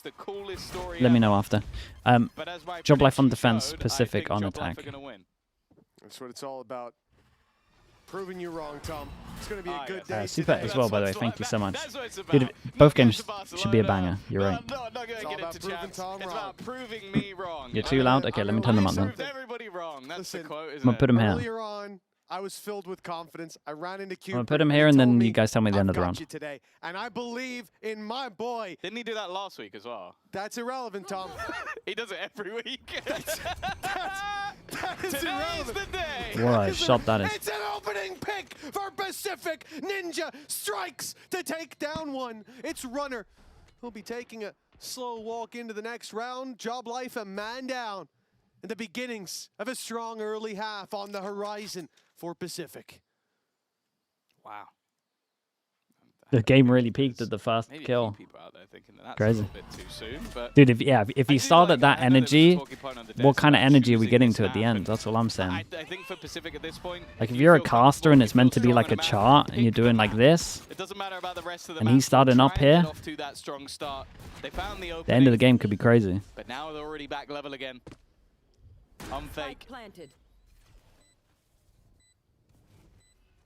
the coolest story Let me ever. know after. But as my JOBLIFE on prediction defense, showed, Pacific I on think JOBLIFE attack. are gonna win. That's what it's all about. Proving you wrong, Tom. It's going to be a good yes. day. Super today. as well, by the way. That's Thank you so much. That's what it's about. Dude, both Not games going to should be a Barcelona. banger. You're right. No, I'm not going to all get about into proving chance. Tom It's wrong. about proving me wrong. You're too loud? Okay, let me turn them up then. Proved everybody wrong. That's the quote, I'm isn't gonna put it? him here. Earlier on, I was filled with confidence. I ran into Cupid. I'm gonna put him here, He and told then me, you guys tell me the "I've end of the got round. you today, and I believe in my boy. Didn't he do that last week as well? That's irrelevant, Tom. He does it every week. that is Today's irrelevant. the day. What a shot that is. It's an opening pick for Pacific. Ninja strikes to take down one. It's Runner. He'll be taking a slow walk into the next round. JOBLIFE a man down. And the beginnings of a strong early half on the horizon for Pacific. Wow. The game really peaked at the first Maybe kill. a few people out there thinking that that's Crazy. a little bit too soon. But Dude, if I you do start like at that I know there was a energy, talking point on the what desk kind of about energy are we choosing getting this to at the map, end? and That's all I'm saying. I think for Pacific at this point, Like, if you you're a feel comfortable, caster and you it's meant to feel be strong like on a the map, chart, and pick you're the doing like map. this, It doesn't matter about the rest of the and map. he's starting Try up and here, get off to that strong start. They found the the end of the opening, game could be crazy. but now they're already back level again. Fake. Planted.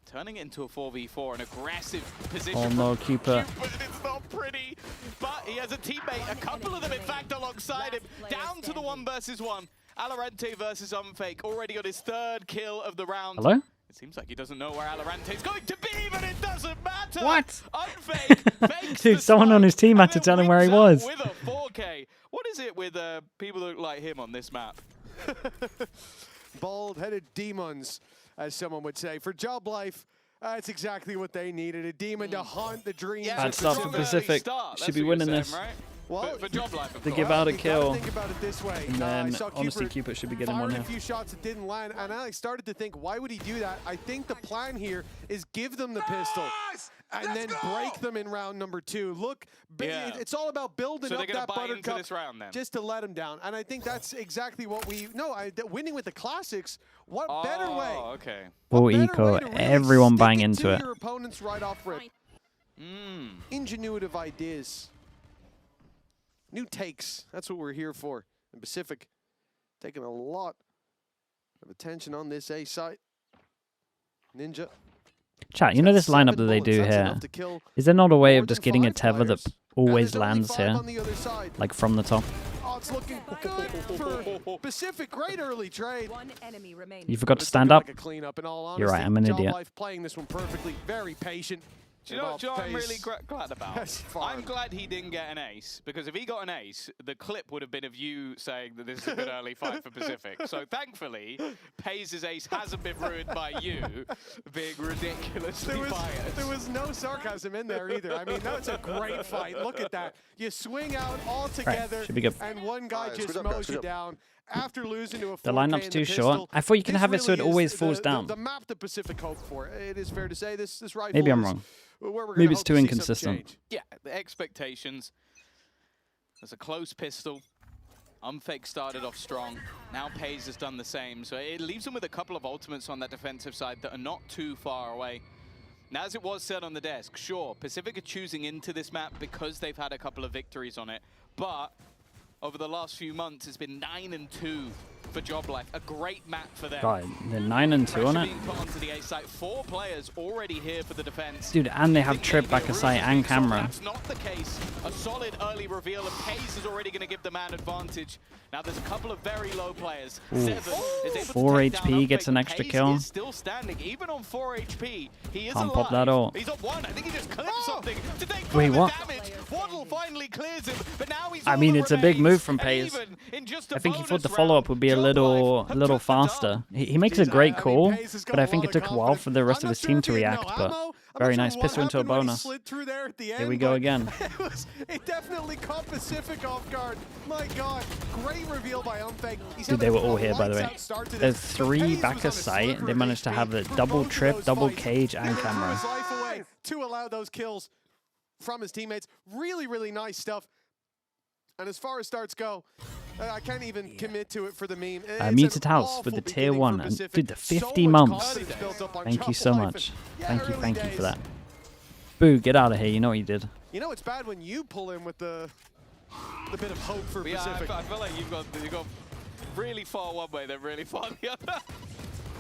Turning it into a 4v4, an aggressive position. Oh no, Cupid. It's not pretty, but he has a teammate, a couple of them in fact alongside him, down to the 1 versus 1. Alorante versus Unfake, already on his 3rd kill of the round. Hello? It seems like he doesn't know where Alorante is going to be, but it doesn't matter. What? Unfake fakes Dude, the someone on spike his team had and to then tell him where he wins was. out With a 4K. What is it with people that look like him on this map? Bald-headed demons, as someone would say. For JOBLIFE, that's exactly what they needed. A demon to haunt the dreams. Yeah, of Bad stuff for from early Pacific. start, Should that's be what you're winning saying, this. right? Well, for JOBLIFE, of They course. give out a you gotta kill. think about it this way. And I then, saw honestly, Cupid should be getting one fired a here. few shots that didn't land, and I started to think, why would he do that? I think the plan here is give them the pistol and then break them in round number 2. Look, Yeah. it's all about building So up they're going to that buy into buttercup this round then? just to let them down. And I think that's exactly what we winning with the classics. What better way? Oh, okay. Full What better eco, way to really everyone stick buying it into to it. your opponents right off rip. Ingenuitive ideas. New takes. That's what we're here for. And Pacific taking a lot of attention on this A site. Ninja. Chat, you know this 7 lineup that they bullets, do that's here? enough to kill Is there not a way more of just than getting a 5 tether that players. And always there's only lands 5 here? on the other side. Like from the top? Oh, it's looking good for Pacific. Great early trade. One enemy remaining. You forgot to It's stand looking up? Like a cleanup, in all honesty. You're right, I'm an idiot. JOBLIFE playing this one perfectly. Very patient. Do you know what I'm really glad about? That's fine. I'm glad he didn't get an ace, because if he got an ace, the clip would have been of you saying that this is a good early fight for Pacific. So thankfully, Paze's ace hasn't been ruined by you being ridiculously biased. There was no sarcasm in there either. I mean, that's a great fight. Look at that. You swing out all together, should be good. and one guy just mows you down. After losing to a 4K The lineup's in too the short. pistol, I thought you can this have it so it really always is falls down. The map the Pacific hoped for. It is fair to say this rifle Maybe I'm is wrong. where we're Maybe gonna it's hope too to see some inconsistent. change. Yeah, the expectations. There's a close pistol. Unfake started off strong. Now Paze has done the same. So it leaves them with a couple of ultimates on that defensive side that are not too far away. Now, as it was said on the desk, sure, Pacific are choosing into this map because they've had a couple of victories on it. But over the last few months, it's been 9-2 for JOBLIFE. A great map for them. God, they're 9-2 on Pressure it. being put onto the A site. 4 players already here for the defense. Dude, and they have trip back a sight and camera. That's not the case. A solid early reveal, and Pace is already going to give the man advantage. Now there's a couple of very low players. Ooh. 7 is able 4 to take HP down gets an Unfake. extra Pace kill. is still standing, even on 4 HP. He is Can't alive. pop that ult. He's on 1. I think he just clipped something to take Wait, further what? damage. Waddle finally clears him, but now he's I all mean, that it's a big remains. move from And Pace. even in just a I think he thought the bonus follow-up round, would be a JOBLIFE little have dropped the faster. dub. He makes a Jeez, great I mean, call, Pace has got but a I think lot it took of a while for the confidence. rest I'm of his not team sure to if he had react, no but ammo. I'm very not nice. sure Pistol what into a happened when he bonus. slid through there at the Here end, we go but again. it definitely caught Pacific off guard. My God, great reveal by Unfake. He's Dude, they having were all a here, by the way. lights-out start to There's this. 3 Pace back was a on a sight. sliver They of managed to HP have the for double both of trip, those double fights. cage, and He threw camera. his life away to allow those kills from his teammates. Really, really nice stuff. And as far as starts go, I can't even commit to it for the meme. It's an Muted House with awful the tier beginning 1. for And Pacific. dude, the So 50 much months. confidence built up on Thank you so JOBLIFE, much. and, yeah, Thank you early for days. that. Boo, get out of here. You know what you did. You know it's bad when you pull in with the a bit of hope for Yeah, Pacific. I feel like you've got really far one way, then really far the other.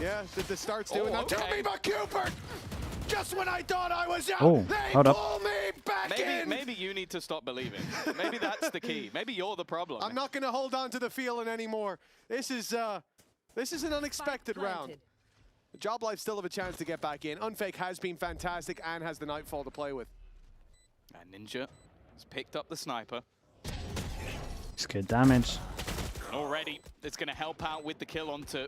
Yeah, the start's doing that to me, but Cooper! Just when I thought I was out, Oh, they hold up. pull me back in! Maybe you need to stop believing. Maybe that's the key. Maybe you're the problem. I'm not going to hold on to the feeling anymore. This is an unexpected round. JOBLIFE still have a chance to get back in. Unfake has been fantastic and has the Nightfall to play with. And Ninja has picked up the sniper. It's good damage. And already, it's going to help out with the kill onto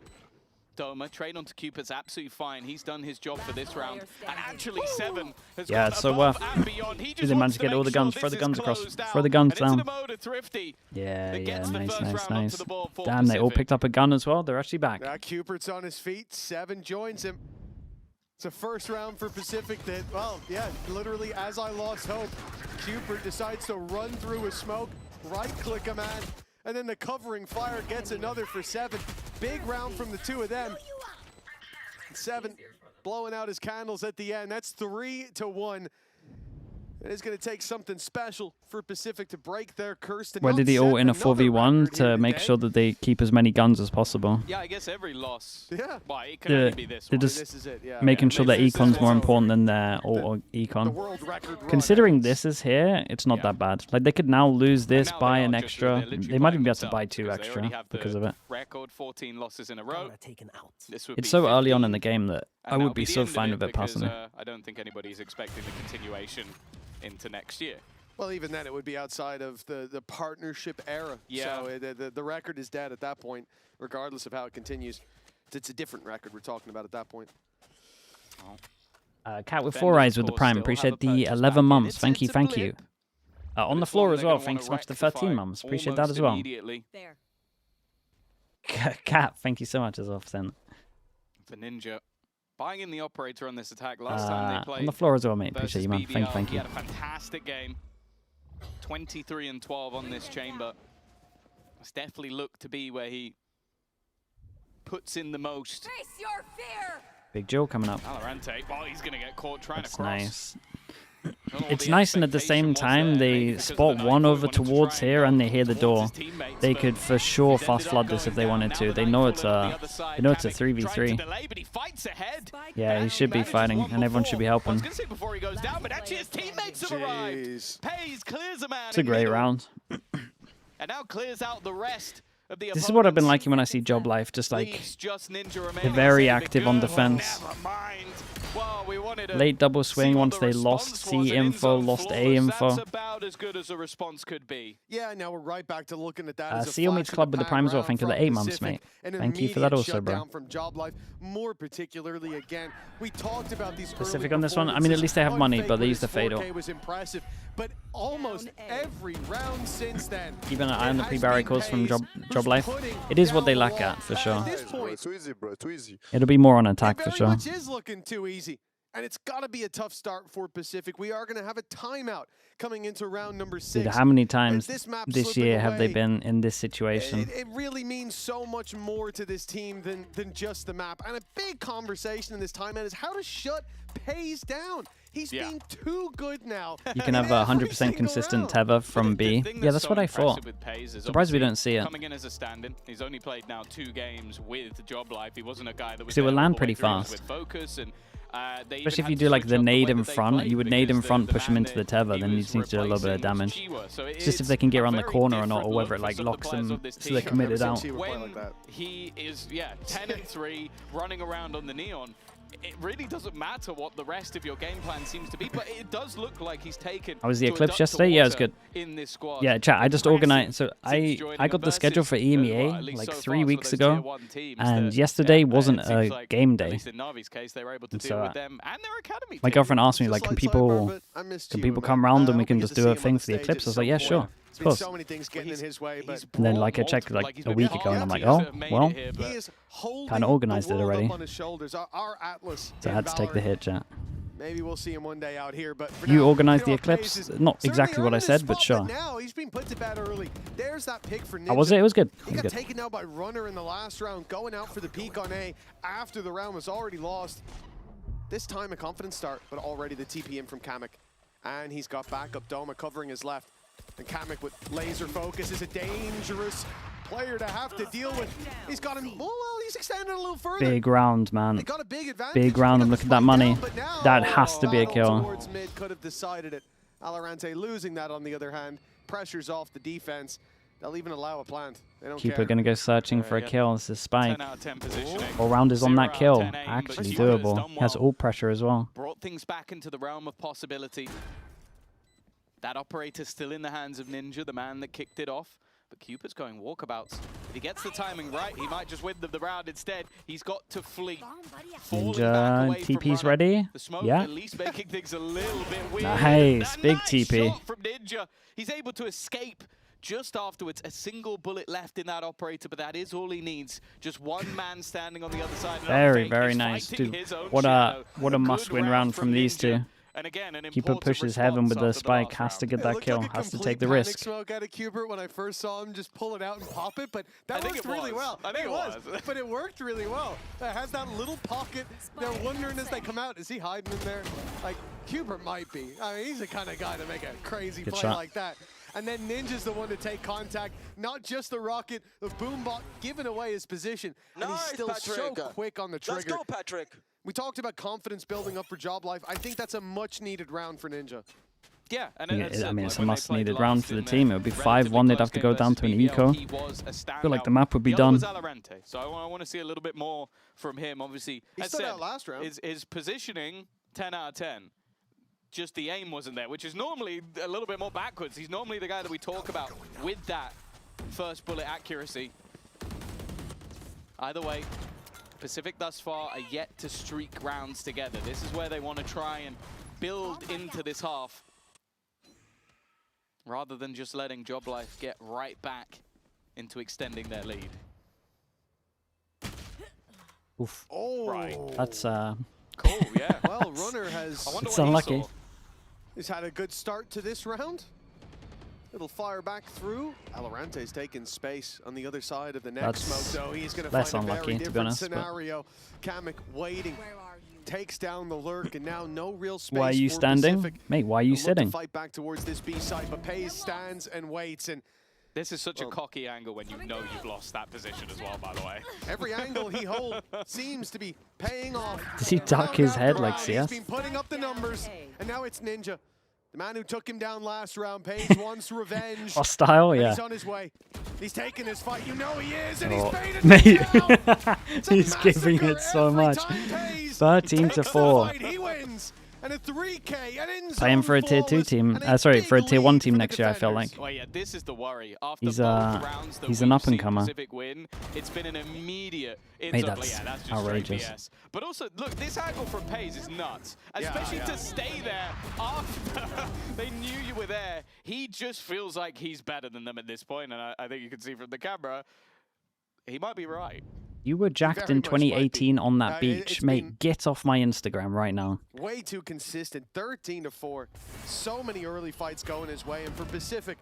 Doma. Trade onto Cupid's absolutely fine. He's done his job for this round. And actually, 7 has Yeah, gone it's so above worth. and beyond. He just They managed wants to get all the make sure guns. Throw this the guns is across. closed out. Throw the guns And into down. the mode of Thrifty. Yeah, that yeah, gets the nice, first nice, round nice. onto the board for Damn, they all Pacific. picked up a gun as well. They're actually back. Cupert's on his feet. 7 joins him. It's a first round for Pacific that, well, yeah, literally as I lost hope, Cupert decides to run through a smoke, right-click a man, and then the covering fire gets another for 7. Big round from the two of them. 7 blowing out his candles at the end. That's 3-1. It is going to take something special for Pacific to break their curse. Where did he all in a 4v1 to make sure that they keep as many guns as possible? Yeah, I guess every loss. Yeah. Well, it can only be this They're one. just This is it, yeah. making sure that This is econ's more over. important than their or The econ. world record run. Considering this is here, it's not Yeah. that bad. Like they could now lose this, now buy they an are just- extra. they're literally They might even buying be able to themselves buy 2 because they already extra have because the of it. Record 14 losses in a row. This would It's be so early on in 15, the game that and I that'll would be the so end of fine with it because, personally. I don't think anybody's expecting the continuation into next year. Well, even then, it would be outside of the partnership era. Yeah. So the record is dead at that point, regardless of how it continues. It's a different record we're talking about at that point. Cat with Defenders, 4 eyes of with the course, prime. still Appreciate have a the purchase 11 back in. months. It's- Thank you, it's a thank you. blip, On but the it's floor one as they're well. gonna Thanks so wanna much to 13 rectify mums. Appreciate that as almost well. immediately. There. Cat, thank you so much as well for saying For Ninja, buying in the operator on this attack. Last time they played on the floor as well, mate. versus Appreciate you, man. BBL, Thank he you. had a fantastic game. 23-12 on this chamber. It's definitely looked to be where he puts in the most. Face your fear. Big Joe coming up. VALORANT, well, he's going to get caught trying That's to cross. nice. Not all It's the nice, and at the expectation same was time, there, they maybe because of spot the one night, over wanted to towards try here, and and go they hear the towards door. his teammates, They but could for sure he's ended fast up flood this if going they down. wanted Now to. the They know it's Nightfall on the a other side. they know it's a Kamic trying to 3v3. delay, but he fights ahead. Yeah, he should be Manages fighting, one and everyone should be before. I helping. was going to say before he goes down, but actually his teammates have arrived. Jeez. Pays, clears a man. It's a in great middle, round. And now clears out the rest of the This is what I've been opponents. liking when I see JOBLIFE, just like Leaves just Ninja they're very active on Good. defense. Never mind. Well, we wanted to Late double see swing what once the they lost response C was, and info, in-zone lost A flawless. info. That's about as good as a response could be. Yeah, now we're right back to looking at that as a Seal flash meets in Club with the pan Prime as well. round Thank you for the from 8 months, Pacific. mate. An Thank you for that immediate also, bro. shutdown from JOBLIFE, more particularly again. We talked about these Pacific early on this one. I mean, at least they have money, Unfake but they with use the his fatal. 4K was impressive, but almost every round since then. Keep an eye on the it has pre-barricades been from Pays who's JOBLIFE. putting It is what they down lack the at, for wall. sure. At this Bro, point, too easy, bro. Too easy. It'll be more on attack it for very sure. much is looking too easy. And it's got to be a tough start for Pacific. We are going to have a timeout coming into round number 6. Dude, how many times this map this slipping year have they away, been in this situation? It really means so much more to this team than just the map. And a big conversation in this timeout is how to shut Pays down. He's being too good now. You can have a 100% consistent tether from B. Yeah, that's what I thought. Surprised we don't see it. Coming in as a stand-in, he's only played now 2 games with JOBLIFE. He wasn't a guy that was Because it will there all land the way pretty through. He was fast. with focus and they even Especially if had you to do like switch the up nade way in that they front, played you would nade in because front, the push him man into the that tether, he then you was just need to do a little bit of replacing was damage. Chiwa. So It's just if they can get a around the very corner or not, different or whether look it for like some of the locks players them of this so they're team. committed I've never out. seen Chiwa play When like that. he is 10-3 running around on the neon, it really doesn't matter what the rest of your game plan seems to be, but it does look like he's taken. How was the to a Eclipse duck to yesterday? Yeah, it was water good. In this squad. Yeah, chat, I just Impressive organized, so since joining I got the versus, schedule for well, at EMEA least like so 3 far weeks for those ago, tier 1 teams and that, yesterday wasn't it seems a like, game at day. least in Navi's case, they were able to And deal so, with them and their academy My team. girlfriend asked me, Just like, a can slight sidebar, people but I missed can Chiwa, people man. come round I and we hope can get just to do see a him on thing the for the stage Eclipse? at I was like, some yeah, point. sure, of There's been course. so many things getting in his way, but And then like I blown checked like multiple, a he's week been ago and I'm like, hard oh, to made well, it here, he but is holding Kinda organized the it world already. up on his shoulders. Our Atlas. so I in had to take the VALORANT. hit, chat. Maybe we'll see him one day out here, but for You now, organized the what, Pays Eclipse? is Not certainly exactly what I earned his said, but spot, sure. Now he's been put to bed early. There's that pick for Ninja. How was it? It was good. He It was got good. taken out by Runner in the last round, going out for the peak on A after the round was already lost. This time a confident start, but already the TP in from Kamic. And he's got backup Doma covering his left. And Kamek with laser focus is a dangerous player to have to deal with. He's got him, well, he's extended a little further. Big round, man. They got a big advantage. Big round, and look at that money. That has to be a kill. Towards mid could have decided it. VALORANT losing that, on the other hand, pressures off the defense. They'll even allow a plant. They don't Keeper care. gonna go searching for a kill. This is Spike. 10 out of 10 positioning. All rounders on that 0 kill. out of 10 aim, but Actually Keeper's doable. done Has well. all pressure as well. Brought things back into the realm of possibility. That operator's still in the hands of Ninja, the man that kicked it off. But Cupid's going walkabouts. If he gets the timing right, he might just win the round instead. He's got to flee. Ninja TP's ready. The smoke Yeah. at least making things a little bit weird. Nice, That big nice TP. shot from Ninja. He's able to escape just afterwards. A single bullet left in that operator, but that is all he needs. Just one man standing on the other side. Very, very nice, dude. What a must-win round from these two. And again, an Keeper pushes heaven with the Spike, has to get that kill, has to take the risk. Smoke out of Cupid when I first saw him just pull it out and pop it, but that worked really well. I think it was. But it worked really well. It has that little pocket. They're wondering as they come out, is he hiding in there? Like, Cupid might be. I mean, he's the kind of guy to make a crazy Good play shot. like that. And then Ninja's the one to take contact, not just the rocket, the Boombot giving away his position. And he's still so quick on the trigger. Let's go, Patrick. We talked about confidence building up for JOBLIFE. I think that's a much-needed round for Ninja. Yeah, and I mean, it's a must-needed round for the team. It would be 5-1. They'd have to go down to an eco. I feel like the map would be done. So I want to see a little bit more from him. Obviously, he stood out last round. His positioning, 10 out of 10. Just the aim wasn't there, which is normally a little bit more backwards. He's normally the guy that we talk about with that first bullet accuracy. Either way, Pacific thus far are yet to streak rounds together. This is where they want to try and build into this half, rather than just letting JOBLIFE get right back into extending their lead. Oof. Oh, right. That's Cool, yeah. Well, Runner has it's unlucky. He's had a good start to this round. It'll fire back through. VALORANT's taking space on the other side of the next smoke, though. He's going to find a very different scenario. Kamek waiting, takes down the lurk, and now no real space. Why are you for standing? Pacific. Mate, why are you sitting? Fight back towards this B side, but Pays stands and waits. And this is such a cocky angle when you know you've lost that position as well, by the way. every angle he holds seems to be paying off. Does he duck his head like CS? He's been putting up the numbers, and now it's Ninja. The man who took him down last round. Pays wants revenge. Hostile, yeah. He's on his way. He's taking his fight. You know he is, and he's paid it Mate, down. he's giving it so much. 13 to 4. He wins. And a 3K, and Play him for a tier 2 team. Sorry, for a tier 1 team next year, I feel like. Well, yeah, this is the worry. After He's both rounds that he's an we've up and seen comer. Pacific win, it's been an immediate. Mate, that's just outrageous. BS. But also, look, this angle from Pays is nuts. Especially to stay there after they knew you were there. He just feels like he's better than them at this point, and I think you can see from the camera, he might be right. You were jacked in 2018 on that beach. Mate, get off my Instagram right now. Way too consistent. 13 to 4. So many early fights going his way. And for Pacific,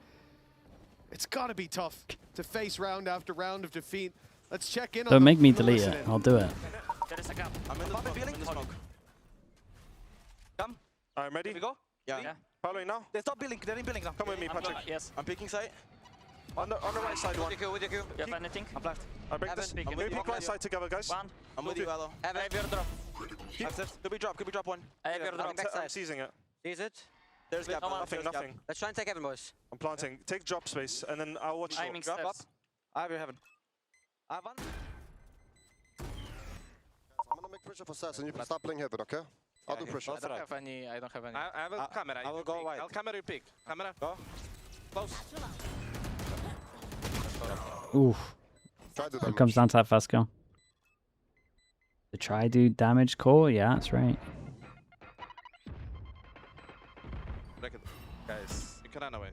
it's got to be tough to face round after round of defeat. Let's check in on Don't make me delete it. I'll do it. I'm in the smoke. Come. I'm ready. Here we go. Yeah. Following now. They stop building. They're in building now. Come with me, Patrick. Yes. I'm picking side. On the right side, one. With your Q. You have anything? I'm left. I break this. I'm going to pick right side together, guys. One. I'm with you, Valo. I have your drop. Could we drop one? I have your drop. I'm seizing it. Is it? There's gap. Nothing. Let's try and take heaven, boys. I'm planting. Take drop space, and then I'll watch you. Drop up. I have your heaven. I have one. I'm gonna make pressure for Sass, and you can start playing heaven, okay? I'll do pressure. I don't have any. I don't have any. I have a camera. I will go wide. I'll camera you pick. Camera. Go. Close. Oof. Try to It comes down to that fast kill. The try do damage core? Yeah, that's right. Break it. Guys, you can run away.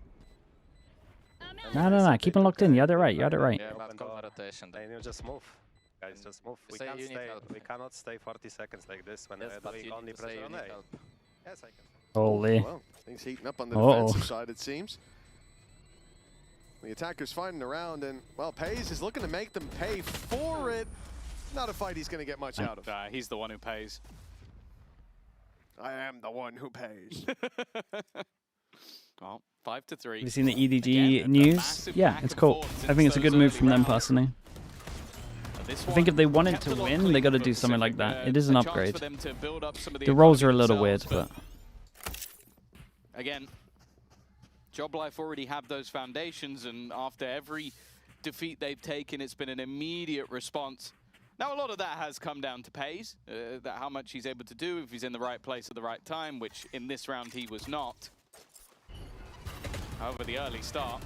No. Keep him locked in. You had it right. You had it right. Yeah, but go rotation. Then you just move. Guys, just move. We Say can't you need stay. help. We cannot stay 40 seconds like this when Yes, but doing you only need to say pressure you on need A. help. Yes, I can. Holy. Well, things heating up on the Uh-oh. defensive side, it seems. The attacker's fighting around, and, well, Pays is looking to make them pay for it. Not a fight he's going to get much out of. He's the one who pays. I am the one who pays. Well, 5-3. Have you seen the EDG Again, news? Yeah, it's cool. I think it's a good move from them personally. I think if they wanted to win, they got to do something like that. It is an upgrade. The roles are a little weird, but again, JOBLIFE already have those foundations, and after every defeat they've taken, it's been an immediate response. Now, a lot of that has come down to PCIFIC, that how much he's able to do if he's in the right place at the right time, which in this round he was not. However, the early start,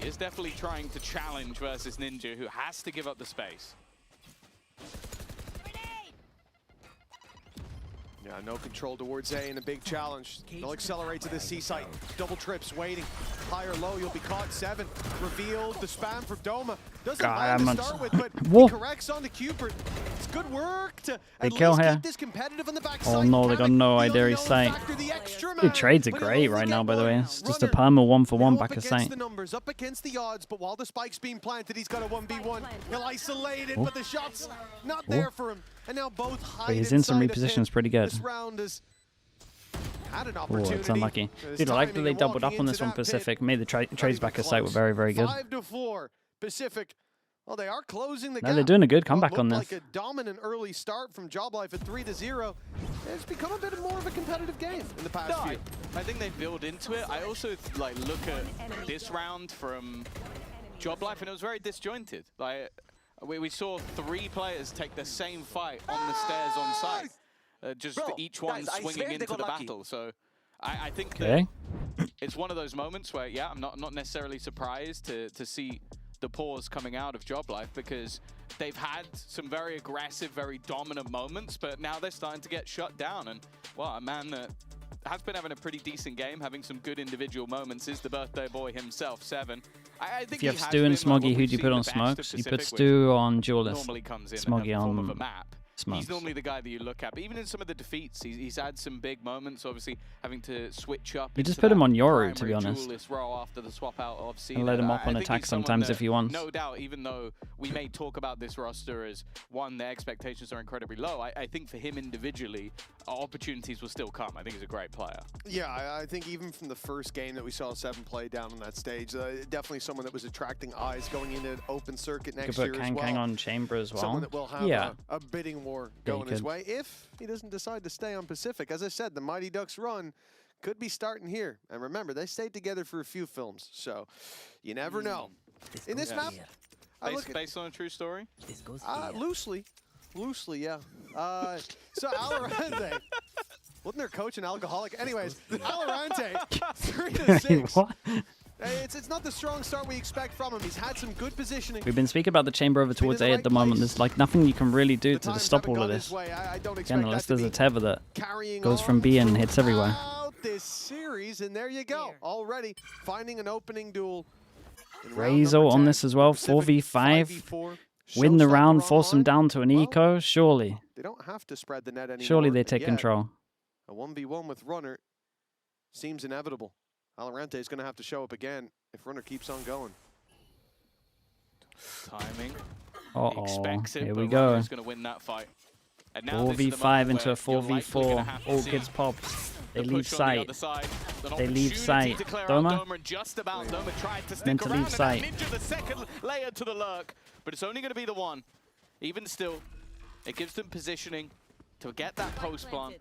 he is definitely trying to challenge versus Ninja, who has to give up the space. Yeah, no control towards A and a big challenge. They'll accelerate to the C site. Double trips waiting. High or low, you'll be caught. 7. Revealed the spam from Doma. Doesn't land to start with, but he corrects on the Cupid. It's good work to at least keep this competitive on the backside. oh no, they got no idea he's sight. Dude, trades are great right now, by the way. It's just a perma 1-for-1 back of sight. The numbers, up against the odds, but while the spike's being planted, he's got a 1v1. He'll isolate it, but the shot's not there for him. And now both hide. His instant reposition's pretty good. This round is had an Oh, opportunity. it's unlucky. Dude, I like that they doubled up on this one, PCIFIC. Made the trades back of sight were very, very good. 5-4. PCIFIC. Well, they are closing the gap. No, they're doing a good comeback on this. Like a dominant early start from JOBLIFE at 3-0. It's become a bit more of a competitive game in the past few. I think they build into it. I also like look at this round from JOBLIFE, and it was very disjointed. Like we saw 3 players take the same fight on the stairs on site, just each one swinging into the battle. So I think that it's one of those moments where, yeah, I'm not necessarily surprised to see the pause coming out of JOBLIFE, because they've had some very aggressive, very dominant moments, but now they're starting to get shut down. And, well, a man that has been having a pretty decent game, having some good individual moments, is the birthday boy himself, 7. I think if you have Stu and Smoggy, who do you put on Smokes? You put Stu on Duelist, Smoggy on Smokes. He's normally the guy that you look at, but even in some of the defeats, he's had some big moments, obviously having to switch up. You just put him on Yoru, to be honest. Role after the swap out of and let him up on attack sometimes if he wants. No doubt, even though we may talk about this roster as one, their expectations are incredibly low, I think for him individually, opportunities will still come. I think he's a great player. Yeah, I think even from the first game that we saw 7 play down on that stage, definitely someone that was attracting eyes going into an open circuit next year as well. You could put Kang on Chamber as well. Someone that will have a bidding war going his way if he doesn't decide to stay on PCIFIC. As I said, the Mighty Ducks run could be starting here. And remember, they stayed together for a few films, so you never know. In this map, based on a true story? Loosely, yeah. So Valorant, wasn't their coach an alcoholic? Anyways, Valorant 3-6. What? It's not the strong start we expect from him. He's had some good positioning. We've been speaking about the chamber over towards A at the moment. There's like nothing you can really do to stop all of this. Again, unless there's a Tether that goes from B and hits everywhere. This series, and there you go. Already finding an opening duel. Razo on this as well. 4v5. Win the round, force them down to an eco. Surely. They don't have to spread the net anymore. Surely they take control. A 1v1 with Runner seems inevitable. Valorant is going to have to show up again if Runner keeps on going. Timing. Uh-oh, expects it, here but we go. Runner's going to win that fight. And now 4v5 into a 4v4. All kids popped. They leave sight. They leave sight. Doma? Meant to leave sight. Ninja the second layer to the lurk, but it's only going to be the one. Even still, it gives them positioning to get that post plant.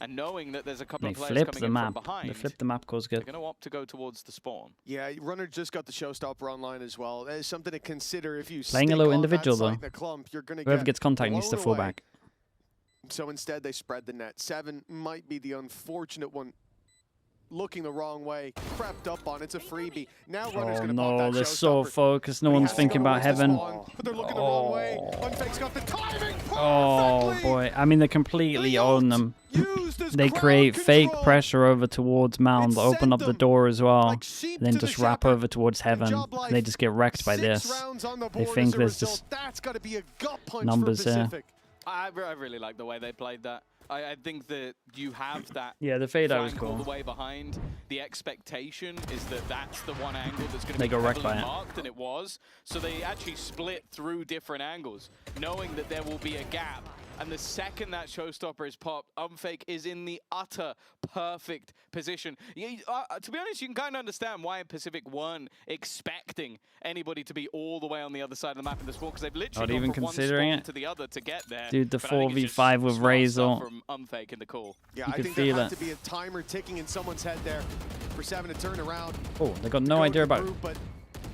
And knowing that there's a couple of players coming in from behind, they flip the map, goes good. They're going to opt to go towards the spawn. Yeah, Runner just got the showstopper online as well. That is something to consider if you playing a low individual though. You're gonna Whoever gets contact needs to fall back. So instead, they spread the net. 7 might be the unfortunate one. Looking the wrong way, crept up on. It's a freebie. Now Runner's gonna pop that they're so focused. No one's thinking about heaven. But they're looking the wrong way. Unfake's got the timing. Oh boy! I mean, they completely own them. They create fake pressure over towards Mound, open up the door as well, and then just wrap over towards heaven. And they just get wrecked by this. They think there's just numbers here. I really like the way they played that. I think that you have that. Yeah, the fade out was cool. All the way behind. The expectation is that that's the one angle that's going to be wrecked by marked, and it was. So they actually split through different angles, knowing that there will be a gap And the second that showstopper is popped, Unfake is in the utter perfect position. To be honest, you can kind of understand why Pacific weren't expecting anybody to be all the way on the other side of the map in this fall, because they've literally Not even gone from one considering spawn it. to the other to get there. Dude, the But I think it's just 4v5 with smart Razor. stuff from Unfake in the call. Yeah, You I could think there feel had it. to be a timer ticking in someone's head there for 7 to turn around. Oh, they got no Go idea to the about group, but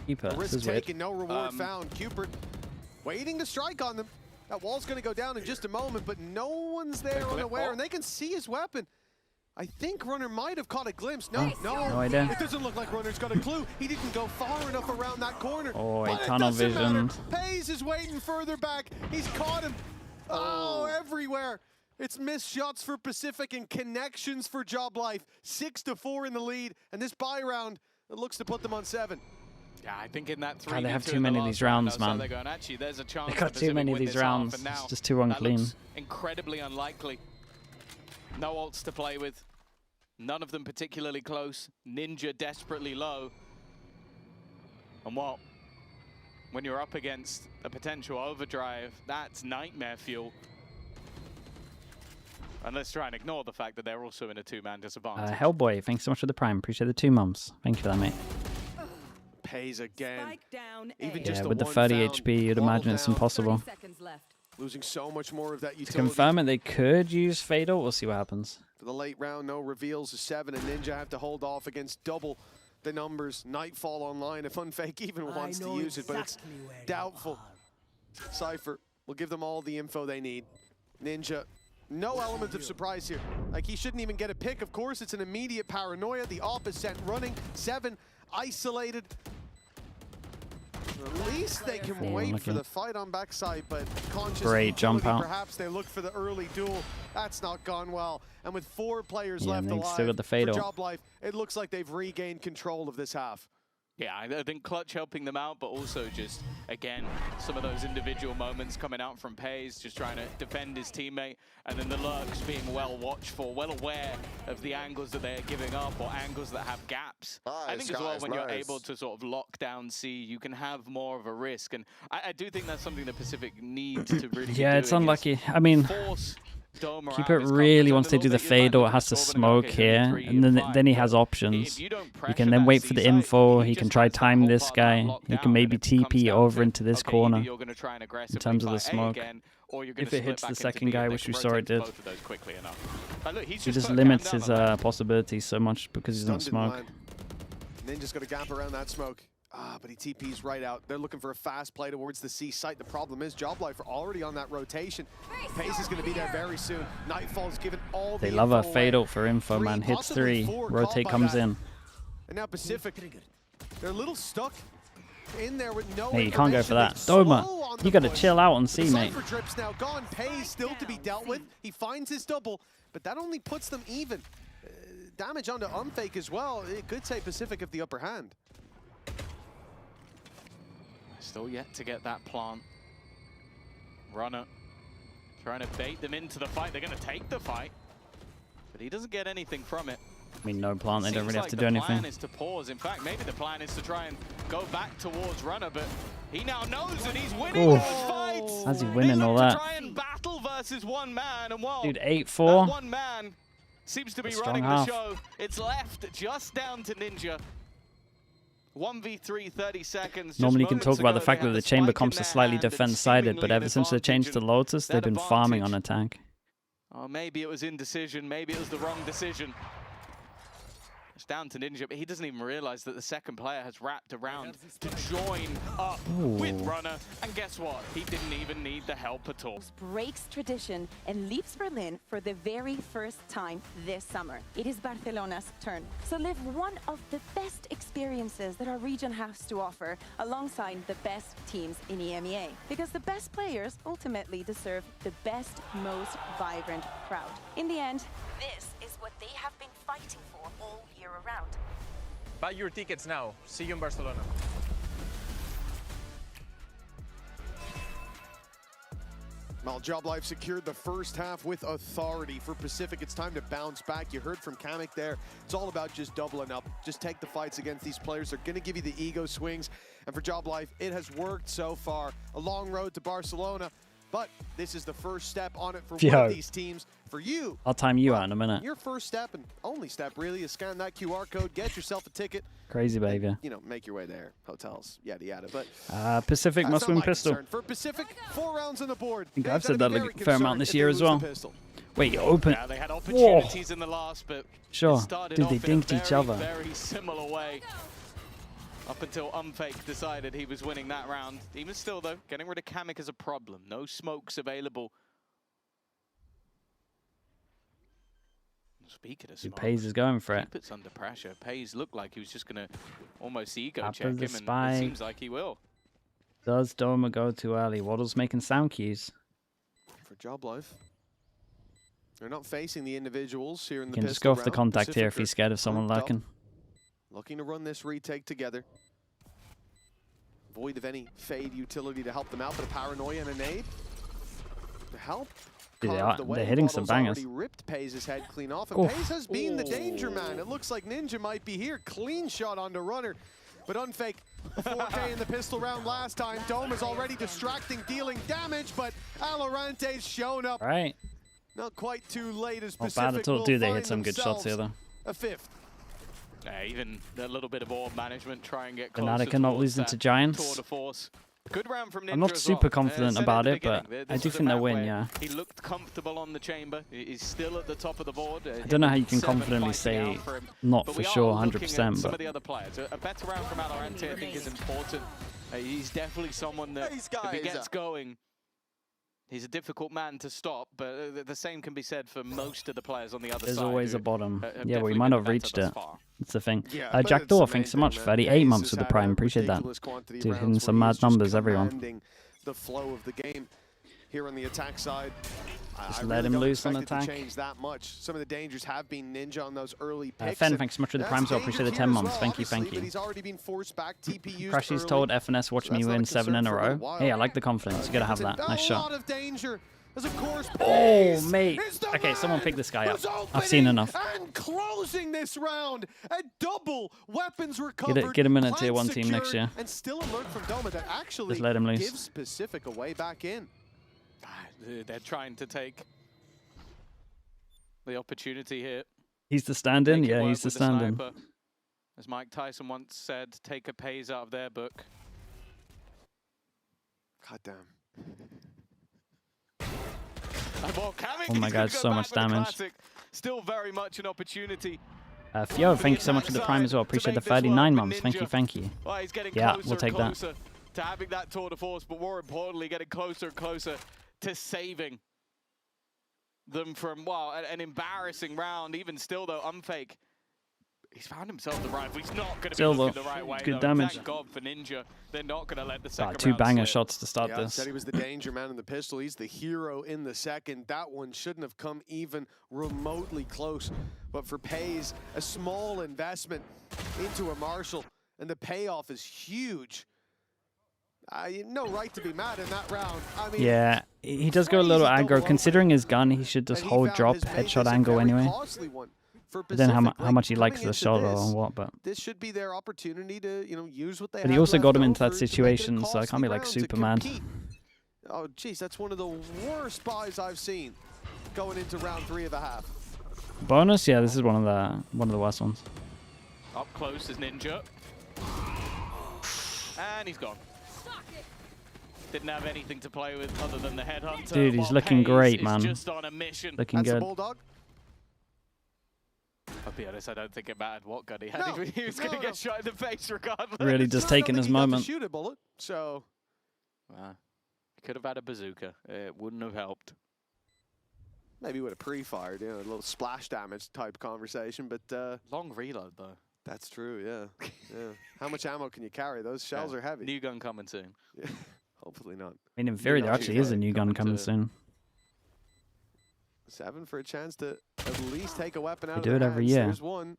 Keeper. This risk is weird. taken, no reward found. Cupid waiting to strike on them. That wall's going to go down in just a moment, but no one's there unaware, and they can see his weapon. I think Runner might have caught a glimpse. No, No idea. It doesn't look like Runner's got a clue. He didn't go far enough around that corner. Oh, But a it tunnel doesn't vision. matter. Pays is waiting further back. He's caught him. Oh, everywhere. It's missed shots for Pacific and connections for JOBLIFE. 6-4 in the lead, and this buy round, it looks to put them on 7. Yeah, I think in that 3v2 God, they have too in the many of last these rounds, that's how man. they're going, actually, there's a chance They got that too many Pacific of win these this half, rounds. and now It's just too that unclean. looks incredibly unlikely. No ults to play with. None of them particularly close. Ninja desperately low. And what? When you're up against a potential overdrive, that's nightmare fuel. And let's try and ignore the fact that they're also in a two-man disadvantage. Hellboy, thanks so much for the prime. Appreciate the 2 months. Thank you for that, mate. Pays again. Spike down Even A. just Yeah, with the one 30 found, HP, you'd wall imagine it's down, impossible. 30 seconds left. Losing so much more of that To utility. confirm it, they could use Fatal. We'll see what happens. For the late round, no reveals. 7 and Ninja have to hold off against double the numbers. Nightfall online if Unfake even wants to use it, but it's doubtful. Cypher will give them all the info they need. Ninja, no element of surprise here. Like, he shouldn't even get a pick. Of course, it's an immediate paranoia. The op is sent running. 7 isolated. At least they can wait for the fight on backside, but conscious Great jump utility, out. perhaps they look for the early duel. That's not gone well. And with 4 players Yeah, left and they alive still got the for fatal. JOBLIFE, it looks like they've regained control of this half. Yeah, I think Clutch helping them out, but also just, again, some of those individual moments coming out from Pays, just trying to defend his teammate, and then the lurks being well watched for, well aware of the angles that they're giving up or angles that have gaps. I think as well, when you're able to sort of lock down C, you can have more of a risk, and I do think that's something that Pacific needs to really Yeah, be it's doing, is unlucky. I mean, force Doma Keeper out his really comfort wants zone to do a the little bit. You're fatal, like, it has to "Look, it's smoke Corbin, here, okay, and then he but has options. if you don't He pressure can then that wait for the C site, info, he just can try has that time whole this part guy, locked he down, can maybe and it comes TP down over to, into this okay, corner either you're gonna try and aggressively terms of the fight A smoke. again, or you're gonna If it split hits back the into second B, guy, and they which can we saw it rotate did. both of those quickly enough. But look, he's He just put a limits cam down his on that. possibilities so much because he's not Stunned didn't smoke. land. Ninja's got a gap around that smoke. But he TP's right out. They're looking for a fast play towards the C site. The problem is JOBLIFE are already on that rotation. Pace is going to be there very soon. Nightfall's given all They the love a info away. fatal for info, 3, man. Hits possibly 3, 4 rotate caught by comes that. in. And now Pacific, they're a little stuck in there with no Hey, you can't go for that. information. They Doma, slow on you the gotta push. chill out on The C, mate. Cypher trip's now gone. Pays still to be dealt with. He finds his double, but that only puts them even. Damage onto Unfake as well. It could say Pacific have the upper hand. Still yet to get that plant. Runner trying to bait them into the fight. They're going to take the fight, but he doesn't get anything from it. I mean, no plant, they don't Seems really have like to the do anything. plan is to pause. In fact, maybe the plan is to try and go back towards Runner, but he now knows that he's winning Oof. those fights. How's he They winning look all to that? try and battle versus one man, and well, Dude, that 8-4. one man seems to be A strong running half. the show. It's left just down to Ninja. 1v3, 30 seconds. Just Normally you can moments talk about the ago, fact they that had the chamber spike in comps are their slightly hand and defense-sided, but seemingly ever an since they changed to advantage, Lotus, that they've been farming on advantage. attack. Oh, maybe it was indecision. Maybe it was the wrong decision. It's down to Ninja, but he doesn't even realize that the second player has wrapped around to join up with Runner. And guess what? He didn't even need the help at all. Breaks tradition and leaves Berlin for the very first time this summer. It is Barcelona's turn. So live one of the best experiences that our region has to offer alongside the best teams in EMEA. Because the best players ultimately deserve the best, most vibrant crowd. In the end, this is what they have been fighting for all year around. Buy your tickets now. See you in Barcelona. Well, JOBLIFE secured the first half with authority. For Pacific, it's time to bounce back. You heard from Kamek there. It's all about just doubling up. Just take the fights against these players. They're going to give you the ego swings. And for JOBLIFE, it has worked so far. A long road to Barcelona. But this is the first step on it for one Yo. of these teams. For you, I'll time you out in a minute. your first step and only step really is scan that QR code, get yourself a ticket. Crazy behavior. You know, make your way there. Hotels, yada yada. But Pacific that's must not win my pistol. concern. For Pacific, 4 rounds on the board. I think They've I've gotta said that be a very fair amount concerned this if year they as lose the well. pistol. Wait, open. Yeah, they had opportunities in the last, but Sure. it started Dude, off they in a dinked each very, other. very similar way. Up until Unfake decided he was winning that round. Even still, though, getting rid of Kamek is a problem. No smokes available. Speaking of smokes, Pays is going for it. It's under pressure. Pays looked like he was just going to almost ego Up check as him, the and spy. it seems like he will. Does Doma go too early? Waddle's making sound cues. For JOBLIFE, they're not facing the individuals here in You the can pistol just go off the round. contact Pacific here if he's scared of someone grouped up, lurking. looking to run this retake together. Void of any fade utility to help them out, but a paranoia and a nade to help. Dude, carve the way. they're hitting some Waddle's bangers. already ripped Pays' head clean off, and Oof. Pays has been the danger man. It looks like Ninja might be here. Clean shot onto Runner, but Unfake 4K in the pistol round last time. Dome is already distracting, dealing damage, but Valorante's shown up. Right. Not quite too late as Not Pacific bad at all. will Dude, they find hit some good shots here, though. a fifth. Yeah, even a little bit of orb management, try and get closer Fnatic are not towards losing that to Giants. tour de force. Good round from Ninja I'm not as super well. confident Said about at the it, but beginning, I this do was a think they'll map win, where yeah. He looked comfortable on the chamber. He's still at the top of the board. I don't know how you can 7 confidently fighting say out for him. not But for we are sure, looking at 100%, some but of the other players. A better round from Valorant, I think, is important. He's definitely someone that, if he gets going, he's a difficult man to stop, but the same can be said for most of the players on the other there's side. always who a bottom. have Yeah, we definitely might been have better reached thus it. far. That's the thing. Yeah, but Jack it's Door, thanks so amazing, much. man. 38 Pays months has with the had Prime. a Appreciate that. ridiculous quantity of Dude, rounds hitting where some he mad is just numbers, everyone. commanding the flow of the game here on the attack side. Just I let really him don't loose on expect it to attack. change that much. Some of the dangers have been Ninja on those early picks. Fen, and thanks so much for the that's Prime, so I danger appreciate the here 10 as months. well, Thank you, obviously, thank you. but he's already been forced back, TP used Crashy's early. told FNS, watch So me that's not win a 7 in a concern for a row. little while. Hey, I like the confidence. You gotta have that. Nice A shot. lot of danger. As of course, Oh, Pays mate. is the Okay, someone man pick this guy up. who's I've seen opening enough. And closing this round. A double weapons recovered. Get him in a plant tier 1 team next secured, year. And still alert from Doma that actually Just let him loose. gives Pacific a way back in. They're trying to take the opportunity here. He's the stand-in? Make it Yeah, work he's the with stand-in. sniper. As Mike Tyson once said, take a Pays out of their book. God damn. Oh my god, so much damage. Still very much an opportunity. Fio, thank you so much for the Prime as well. Appreciate the 39 months. Thank you, thank you. Well, he's getting Yeah, closer we'll take and that. closer to having that tour de force, but more importantly, getting closer and closer to saving them from, well, an embarrassing round. Even still, though, Unfake, he's found himself the rifle. He's not going to be Still, looking though, the right way. good though. damage. Thank God for Ninja. They're not going to let the second Two round banger slip. shots to start Yeah, this. said he was the danger man in the pistol. He's the hero in the second. That one shouldn't have come even remotely close. But for Pays, a small investment into a Marshall, and the payoff is huge. No right to be mad in that round. I mean, Yeah, he does go a little aggro. Considering his gun, he should just and he hold found drop his mate headshot is a angle very anyway. costly one for I don't know Pacific. how much he Coming likes the into shot this, or what, but this should be their opportunity to, use what they But he have also left got him into over that to make it a situation, so I can't be costly like round to super mad. compete. Oh, jeez, that's one of the worst buys I've seen going into round 3 of a half. Bonus, yeah, this is one of the worst ones. Up close is Ninja. And he's gone. Didn't have anything to play with other than the headhunter. Dude, he's while looking Pays great, is man. Just on a mission. Looking That's the good. Bulldog. I'll be honest, I don't think it mattered what gun he had. No, He was going to get shot in the face regardless. Really just taking his He got to moment. shoot a bullet, so He could have had a bazooka. It wouldn't have helped. maybe with a pre-fired, a little splash damage type conversation, but Long reload, though. that's true, yeah. Yeah. How much ammo can you carry? Those shells are heavy. New gun coming soon. Yeah. Hopefully not. I mean, in theory, there not actually too is a far. new gun coming to- soon. 7 for a chance to at least take a weapon out They of do their it every hands. year. There's one.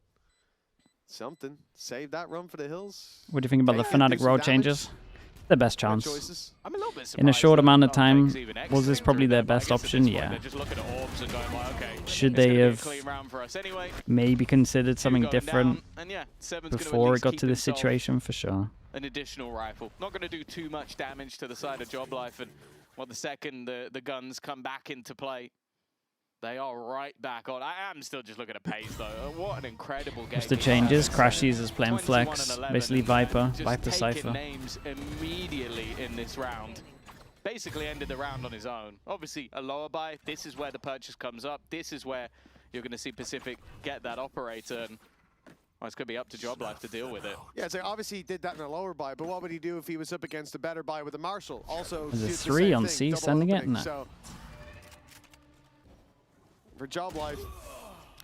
Something. Save that run for the hills. What do you think about the Take it, do Fnatic some role damage. changes? The best Good chance. choices. I'm a little bit surprised. In a short that amount of Unfake's time, even was this exiting probably through their them. I best guess at this option? point Yeah. They're just looking at orbs and going, well, okay. Should it's they gonna be a have clean round for us anyway. maybe considered Two something going different down, and yeah, Seven's gonna at before it least got keep to this himself situation? For sure. An additional rifle. Not going to do too much damage to the side of JOBLIFE, and Well, the second the guns come back into play, they are right back on. I am still just looking at pace, though. What an incredible game. Just the changes. Crash users playing flex. Basically Viper. Viper Cypher. Names immediately in this round. Basically ended the round on his own. Obviously, a lower buy. This is where the purchase comes up. This is where you're going to see PCIFIC get that operator. And, well, it's going to be up to JOBLIFE to deal with it. Yeah, so obviously he did that in a lower buy, but what would he do if he was up against a better buy with a Marshall? Also, There's a did the 3 same on thing, C double sending it, opening. isn't it? So, for JOBLIFE,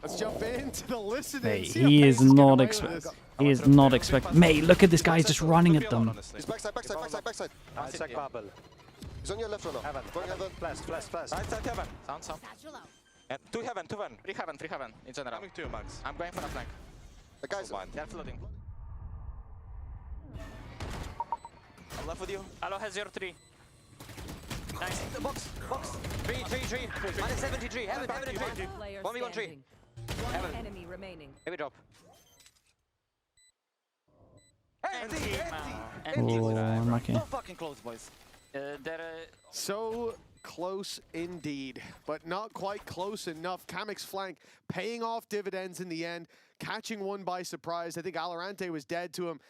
let's jump into the listening. Mate, he is not expect. Mate, look at this guy just running at them. He's backside, backside, backside, backside. I'll check bubble. He's on your left runner. Heaven. Going heaven. Flash, flash, flash. Right side heaven. Sound. And 2 heaven. 3 heaven in general. Coming to you, Max. I'm going for the flank. The guys. They're floating. I'm left with you. Alo has 0-3. Nice. Box. 3. Minus 73. Heaven and 3. 1v1 3. One enemy remaining. Heavy drop. Oh, unlucky. So fucking close, boys. So close indeed, but not quite close enough. Kamek's flank paying off dividends in the end, catching one by surprise. I think VALORANT was dead to him.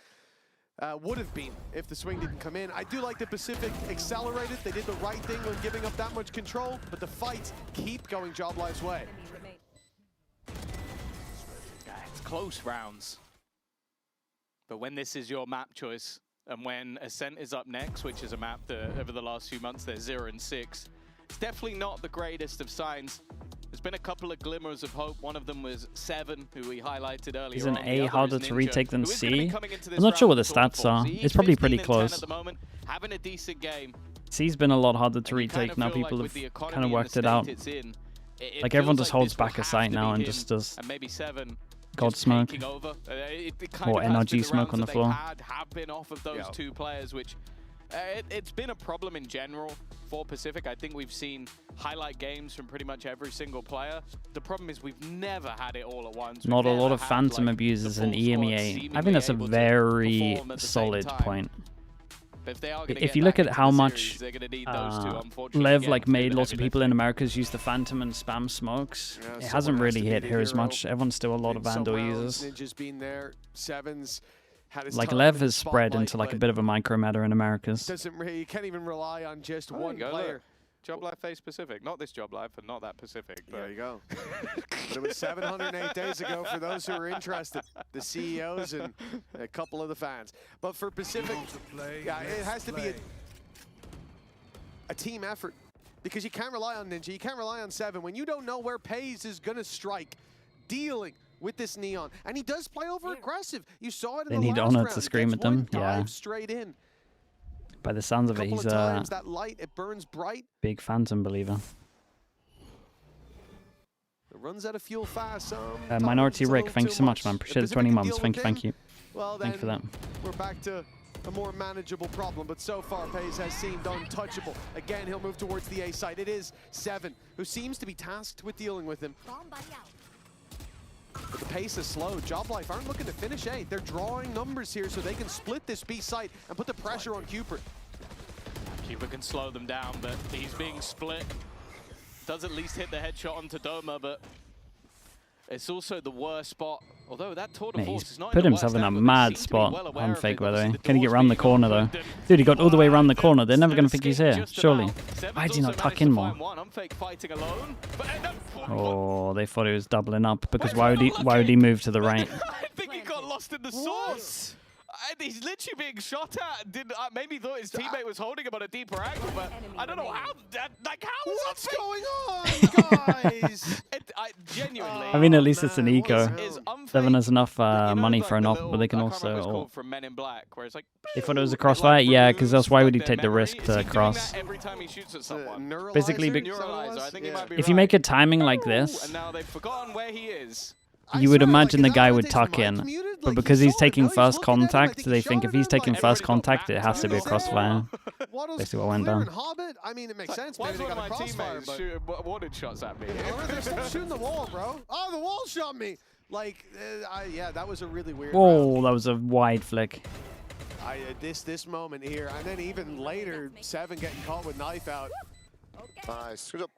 Would have been if the swing didn't come in. I do like the PCIFIC accelerated. They did the right thing when giving up that much control, but the fights keep going JOBLIFE's way. It's close rounds. But when this is your map choice, and when Ascent is up next, which is a map that over the last few months they're 0 and 6, it's definitely not the greatest of signs. There's been a couple of glimmers of hope. One of them was 7, who we highlighted earlier. Is an on. A harder to retake than C? I'm not sure what the stats are. It's probably pretty close. At the moment, having a decent game. C's been a lot harder to retake. Now people have kind of worked it out. Like everyone just holds back a site now and just does maybe 7 God Smoke over. or NRG Smoke on the floor. Have been off of those 2 players, which it's been a problem in general for PCIFIC. I think we've seen highlight games from pretty much every single player. The problem is we've never had it all at once. Not a lot of Phantom abusers in EMEA. I think that's a very solid point. If you look at how much Lev made lots of people in Americas use the Phantom and spam smokes, it hasn't really hit here as much. Everyone's still a lot of Vandal users. Ninja's been there, Sevens had his Like time Lev in the has spread spotlight, into like a but bit of a micro meta in Americas. you can't even rely on just one player. JOBLIFE face PCIFIC, not this JOBLIFE and not that PCIFIC. But There you go. But it was 708 days ago for those who are interested, the CEOs and a couple of the fans. But for PCIFIC, yeah, it has to be a team effort because you can't rely on Ninja, you can't rely on 7 when you don't know where Pays is going to strike, dealing with this Neon. And he does play over aggressive. You saw it in They the need last Honor round. to scream at them. Yeah. Dive straight in. By the sounds of it, he's a that light, it burns bright. big Phantom believer. It runs out of fuel fast. Minority Rick, thank you so much, man. Appreciate the 20 months. Thank you. Well, thank you for that. We're back to a more manageable problem, but so far Pays has seemed untouchable. Again, he'll move towards the A side. It is 7 who seems to be tasked with dealing with him. But the pace is slow. JOBLIFE aren't looking to finish A. They're drawing numbers here so they can split this B site and put the pressure on Cupid. Cupid can slow them down, but he's being split. Does at least hit the headshot onto Doma, but it's also the worst spot. Although that tour de force is not Put in the himself worst in a angle. mad They seem to be well spot aware on of Fake, it. by the way. Obviously, Can he get around the corner, though? Dude, he got all the way around the corner. They're never going to think he's here, surely. Why did he not tuck in more? Oh, they thought he was doubling up, because why would he move to the right? I think he got lost in the source. He's literally being shot at. Maybe thought his teammate was holding him on a deeper angle, but I don't know how. What's going on, guys? Genuinely. I mean, at least it's an eco. 7 has enough money for an op, but they can also. From Men in Black, where it's like. They thought it was a crossfire? Yeah, because else why would he take the risk to cross? Every time he shoots at someone. Basically, I think he might be if you make a timing like this, and now they've forgotten where he is. you would imagine the guy would tuck in, but because he's taking first contact, they think if he's taking first contact, it has to be a crossfire. Basically what went down. I mean, it makes sense. Why Maybe they one got of a my crossfire, teammates wanted shots at me? They're still shooting the wall, bro. Oh, the wall shot me. Like, yeah, that was a really weird Whoa, round. that was a wide flick. This moment here, and then even later, Seven getting caught with knife out. Nice. Good job.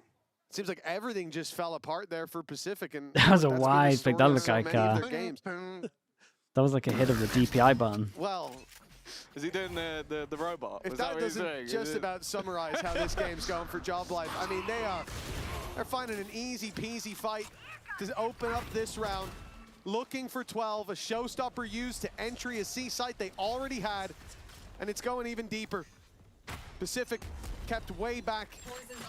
Seems like everything just fell apart there for Pacific, and That was a that's been the wide pick. That story of looked so like many of their games. that was like a hit of the DPI button. Well, Is he doing the robot? if Is that what he's doesn't doing? just about summarize how this game's going for JOBLIFE, I mean, they're finding an easy peasy fight to open up this round, looking for 12, a showstopper used to entry a C site they already had, and it's going even deeper. Pacific kept way back.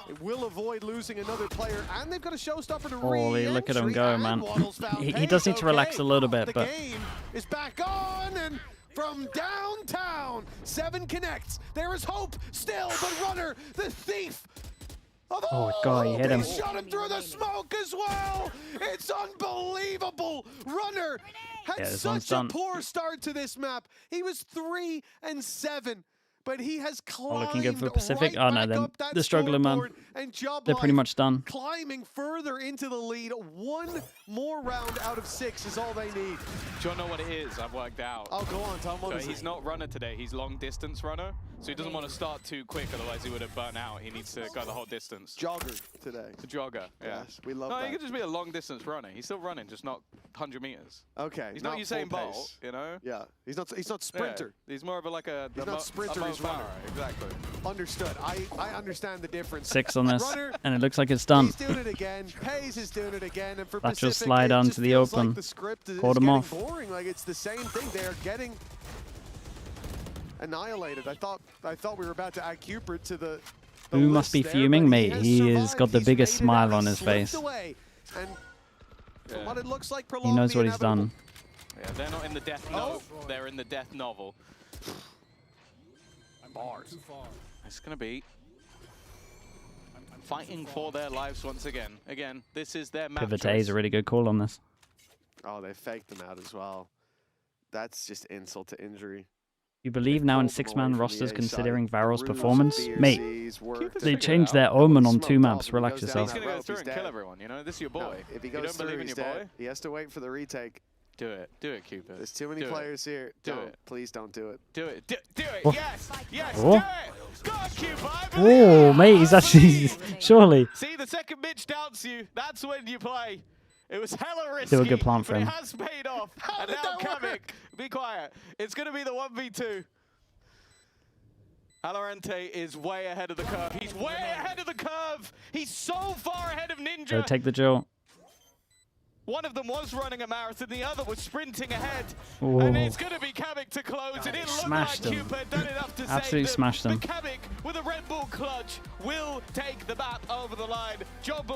It will avoid losing another player, and they've got a showstopper to Holy, look at him re-entry, go, and man. Waddle's found He pace. does need to relax Okay, a little bit, the but game is back on, and from downtown, Seven connects. There is hope still, but Runner, the thief. Oh, God, he hit him. They shot him through the smoke as well. It's unbelievable. Runner had Yeah, this one's such a done. poor start to this map. He was 3-7. But he has climbed looking good for Pacific. right Oh, no, back up that they're struggling, man. scoreboard, and They're pretty JOBLIFE much done. climbing further into the lead. One more round out of 6 is all they need. Do you know what it is? I've worked out. Oh, go on, Tom. What So is he's it? not runner today. He's long distance runner. So he doesn't want to start too quick, otherwise he would have burnt out. He needs to go the whole distance. Jogger today. The jogger. Yeah. Yes, we love No, that. he could just be a long distance runner. He's still running, just not 100 meters. Okay. He's not Usain full Bolt, pace. you know. Yeah, he's not sprinter. Yeah. He's more of a, like a. He's not sprinter, he's runner. Exactly. Understood. I understand the difference. 6 on this, Runner, and it looks like it's done. he's doing it again. Pays is doing it again, and for That Pacific, just slide it onto just the feels open. Like the script is Caught him getting off. boring. Like it's the same thing. They are getting annihilated. I thought we were about to add Cupid to the. Who must be list there, fuming, but mate? has He has survived. got the He's biggest made it out. smile on He his slipped face. away, and from what it looks like, He prolonged knows the what he's done. Yeah, they're not in the death novel. They're in the death novel. Bars. It's gonna be fighting for their lives once again. Again, this is their map Pivot A choice. is a really good call on this. Oh, they faked them out as well. That's just insult to injury. You believe now in pulled them away 6-man from the rosters A considering side. Varro's Ruse, performance? Mate, BRCs worked. they figure it changed out. their Omen on Smoked 2 off maps. and he Relax goes down yourself. He's gonna go rope, through he's and dead. kill everyone. You know, this is your boy. No, if he you goes don't through, believe in he's your dead. boy? He has to wait for the retake. Do it. Do it, Cupid. There's too many Do it. players here. Do Don't. it. Please don't do it. Do it. Do it. Oh. Yes. Yes. Oh. Do it. Go on, Cupid. I believe Oh, it. mate, he's I actually... believe. Surely. See, the second Mitch doubts you. That's when you play. It was hella risky. Do a good plant for but him. It has paid off. And did now that Kavik, work? be quiet. It's going to be the 1v2. VALORANT is way ahead of the curve. He's way ahead of the curve. He's so far ahead of Ninja. Go take the Jill. One of them was running a marathon, the other was sprinting ahead. Ooh. And it's going to be Kavik to close. It didn't look Smashed like him. Cupid done enough to Absolutely save them. smashed him. But Kavik, with a Red Bull clutch, will take the map over the line. JOBLIFE